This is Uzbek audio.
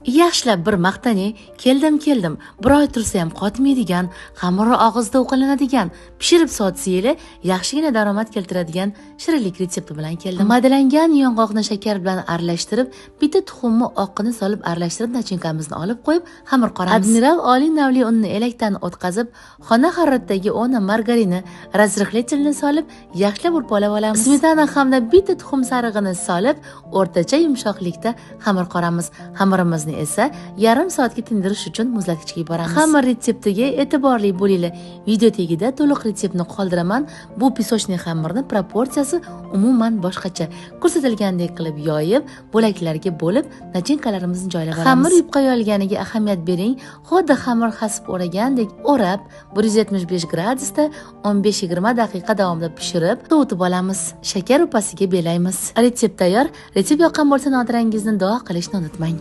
Yaxshilab bir maqtaning, keldim, bir oy tursa ham qotmaydigan, xamiri og'izda o'qiladigan, pishirib sotsa yili yaxshigina daromad keltiradigan shirinlik retsepti bilan keldim. Madalangan yong'oqni shakar bilan aralashtirib, bitta tuxumni oqini solib aralashtirib, nachinkamizni olib qo'yib, xamir qoramiz. Admiral oliy navli unni elakdan o'tkazib, xona haroratidagi o'na margarini, razrixletelni solib, yaxshilab urpolab olamiz. Smetana hamda bitta tuxum sarig'ini solib, o'rtacha yumshoqlikda xamir qoramiz. Xamirimizni esa yarim soatga tindirish uchun muzlatgichga yuboramiz. Xamir retseptiga e'tiborli bo'linglar. Video tagida to'liq retseptni qoldiraman. Bu pisochniy xamirni proporsiyasi umuman boshqacha. Ko'rsatilgandek qilib yoyib, bo'laklarga bo'lib, nachinkalarimizni joylab olamiz. Xamir yupqa yolganiga ahamiyat bering. Xuddi xamir hasib o'ragandek o'rab, 175 gradusda 15-20 daqiqa davomida pishirib, sovutib olamiz. Shakar upasiga belaymiz. Retsept tayyor. Retsept yoqqan bo'lsa, notirangizni duo qilishni unutmang.